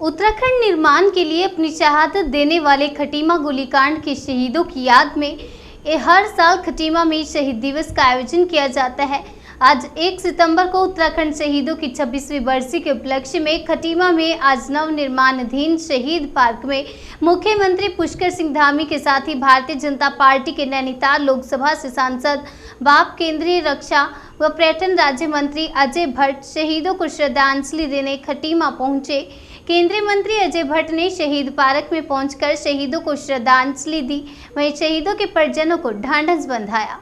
उत्तराखंड निर्माण के लिए अपनी शहादत देने वाले खटीमा गोलीकांड के शहीदों की याद में हर साल खटीमा में शहीद दिवस का आयोजन किया जाता है। आज 1 सितंबर को उत्तराखंड शहीदों की 26वीं बरसी के उपलक्ष्य में खटीमा में आज नव निर्माणाधीन शहीद पार्क में मुख्यमंत्री पुष्कर सिंह धामी के साथ ही भारतीय जनता पार्टी के नैनीताल लोकसभा से सांसद बाप, केंद्रीय रक्षा व पर्यटन राज्य मंत्री अजय भट्ट शहीदों को श्रद्धांजलि देने खटीमा पहुंचे। केंद्रीय मंत्री अजय भट्ट ने शहीद पार्क में पहुंचकर शहीदों को श्रद्धांजलि दी, वहीं शहीदों के परिजनों को ढांढस बंधाया।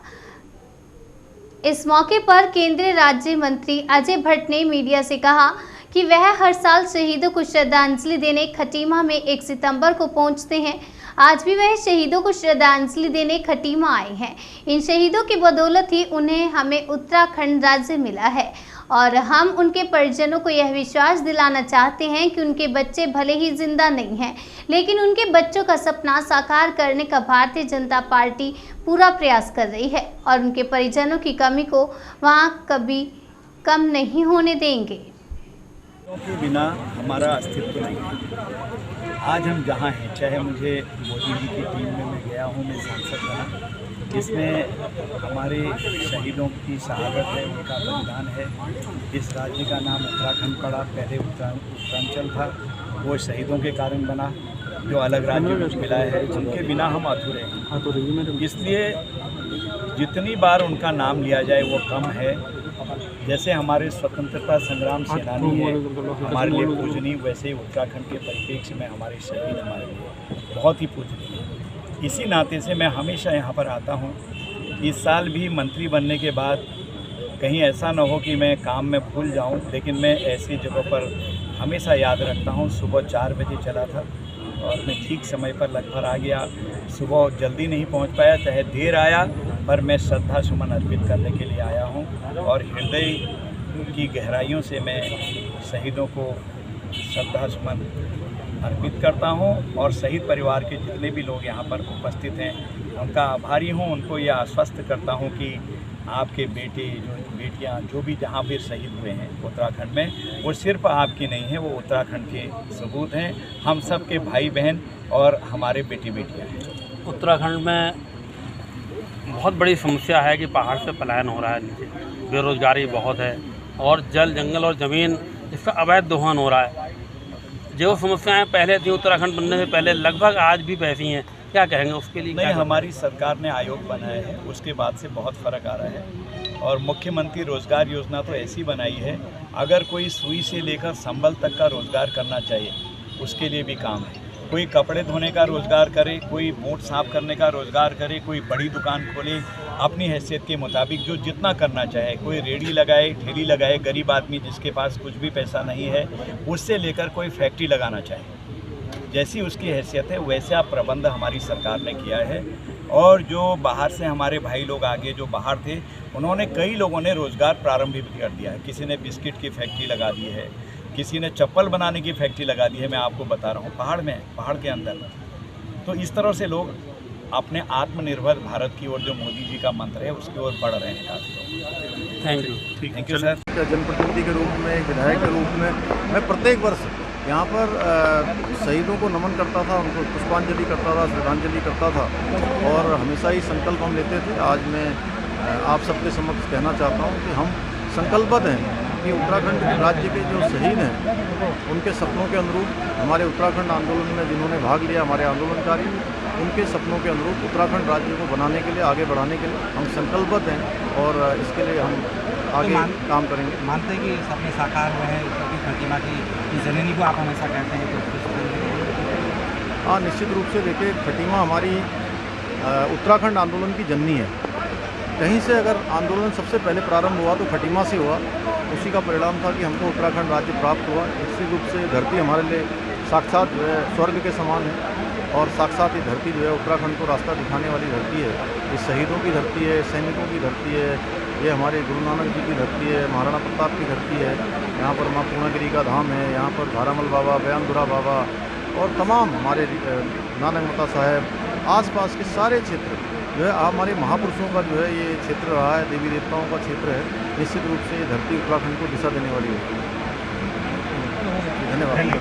इस मौके पर केंद्रीय राज्य मंत्री अजय भट्ट ने मीडिया से कहा कि वह हर साल शहीदों को श्रद्धांजलि देने खटीमा में 1 सितंबर को पहुंचते हैं। आज भी वह शहीदों को श्रद्धांजलि देने खटीमा आए हैं। इन शहीदों की बदौलत ही उन्हें हमें उत्तराखंड राज्य मिला है और हम उनके परिजनों को यह विश्वास दिलाना चाहते हैं कि उनके बच्चे भले ही जिंदा नहीं हैं, लेकिन उनके बच्चों का सपना साकार करने का भारतीय जनता पार्टी पूरा प्रयास कर रही है और उनके परिजनों की कमी को वहां कभी कम नहीं होने देंगे। के बिना हमारा अस्तित्व नहीं है। आज हम जहाँ हैं, चाहे मुझे मोदी जी की टीम में मैं गया हूँ, मैं सांसद बना, जिसमें हमारे शहीदों की शहादत है, उनका बलिदान है। इस राज्य का नाम उत्तराखंड पड़ा, पहले उत्तरांचल था, वो शहीदों के कारण बना, जो अलग राज्य में मिला है, जिनके बिना हम अधूरे हैं। इसलिए जितनी बार उनका नाम लिया जाए वो कम है। जैसे हमारे स्वतंत्रता संग्राम सेनानी है हमारे लिए पूजनीय, वैसे ही उत्तराखंड के परिप्रेक्ष्य में हमारे शहीद हमारे लिए बहुत ही पूजनीय है। इसी नाते से मैं हमेशा यहाँ पर आता हूँ। इस साल भी मंत्री बनने के बाद कहीं ऐसा न हो कि मैं काम में भूल जाऊँ, लेकिन मैं ऐसी जगह पर हमेशा याद रखता हूँ। सुबह 4 बजे चला था और मैं ठीक समय पर लगभग आ गया। सुबह जल्दी नहीं पहुँच पाया, चाहे देर आया, पर मैं श्रद्धा सुमन अर्पित करने के लिए आया हूँ और हृदय की गहराइयों से मैं शहीदों को श्रद्धा सुमन अर्पित करता हूँ और शहीद परिवार के जितने भी लोग यहाँ पर उपस्थित हैं उनका आभारी हूँ। उनको यह आश्वस्त करता हूँ कि आपके बेटे बेटियाँ जो भी जहाँ भी शहीद हुए हैं उत्तराखंड में, वो सिर्फ आपकी नहीं है, वो उत्तराखंड के सबूत हैं। हम सब के भाई बहन और हमारे बेटी बेटियाँ हैं। उत्तराखंड में बहुत बड़ी समस्या है कि पहाड़ से पलायन हो रहा है नीचे, बेरोजगारी बहुत है और जल, जंगल और ज़मीन इसका अवैध दोहन हो रहा है। जो समस्याएं पहले थी उत्तराखंड बनने से पहले, लगभग आज भी वैसी हैं। क्या कहेंगे उसके लिए? नहीं, हमारी सरकार ने आयोग बनाया है, उसके बाद से बहुत फ़र्क आ रहा है। और मुख्यमंत्री रोज़गार योजना तो ऐसी बनाई है, अगर कोई सुई से लेकर संबल तक का रोज़गार करना चाहिए उसके लिए भी काम है। कोई कपड़े धोने का रोज़गार करे, कोई बोट साफ़ करने का रोज़गार करे, कोई बड़ी दुकान खोले, अपनी हैसियत के मुताबिक जो जितना करना चाहे, कोई रेडी लगाए, ठेली लगाए, गरीब आदमी जिसके पास कुछ भी पैसा नहीं है, उससे लेकर कोई फैक्ट्री लगाना चाहे, जैसी उसकी हैसियत है वैसे आप प्रबंध हमारी सरकार ने किया है। और जो बाहर से हमारे भाई लोग आगे जो बाहर थे, उन्होंने कई लोगों ने रोज़गार प्रारंभ भी कर दिया है। किसी ने बिस्किट की फैक्ट्री लगा दी है, किसी ने चप्पल बनाने की फैक्ट्री लगा दी है। मैं आपको बता रहा हूँ, पहाड़ में, पहाड़ के अंदर। तो इस तरह से लोग अपने आत्मनिर्भर भारत की ओर, जो मोदी जी का मंत्र है, उसकी ओर बढ़ रहे हैं काफ़ी लोग। Thank you sir. जनप्रतिनिधि के रूप में, एक विधायक के रूप में मैं प्रत्येक वर्ष यहाँ पर शहीदों को नमन करता था, उनको पुष्पांजलि करता था, श्रद्धांजलि करता था और हमेशा ही संकल्प हम लेते थे। आज मैं आप सबके समक्ष कहना चाहता हूँ कि हम संकल्पबद्ध हैं कि उत्तराखंड राज्य के जो शहीद हैं उनके सपनों के अनुरूप, हमारे उत्तराखंड आंदोलन में जिन्होंने भाग लिया, हमारे आंदोलनकारी, उनके सपनों के अनुरूप उत्तराखंड राज्य को बनाने के लिए, आगे बढ़ाने के लिए हम संकल्पबद्ध हैं और इसके लिए हम आगे काम करेंगे। मानते हैं कि सपने साकार हुए हैं उत्तराखंड खटीमा की जननी को आप हमेशा कहते हैं तो? हाँ, निश्चित रूप से देखिए, खटीमा हमारी उत्तराखंड आंदोलन की जननी है। कहीं से अगर आंदोलन सबसे पहले प्रारंभ हुआ तो खटीमा से हुआ। उसी का परिणाम था कि हमको उत्तराखंड राज्य प्राप्त हुआ। निश्चित रूप से धरती हमारे लिए साक्षात जो है स्वर्ग के समान है और साक्षात ये धरती जो है उत्तराखंड को रास्ता दिखाने वाली धरती है। ये शहीदों की धरती है, सैनिकों की धरती है, ये हमारे गुरु नानक जी की धरती है, महाराणा प्रताप की धरती है। यहाँ पर माँ पूर्णागिरी का धाम है, यहाँ पर धारामल बाबा, बयानदुरा बाबा और तमाम हमारे नानक मता साहब, आसपास के सारे क्षेत्र जो है हमारे महापुरुषों का जो है ये क्षेत्र रहा है, देवी देवताओं का क्षेत्र है। निश्चित रूप से ये धरती उत्तराखंड को दिशा देने वाली है। धन्यवाद।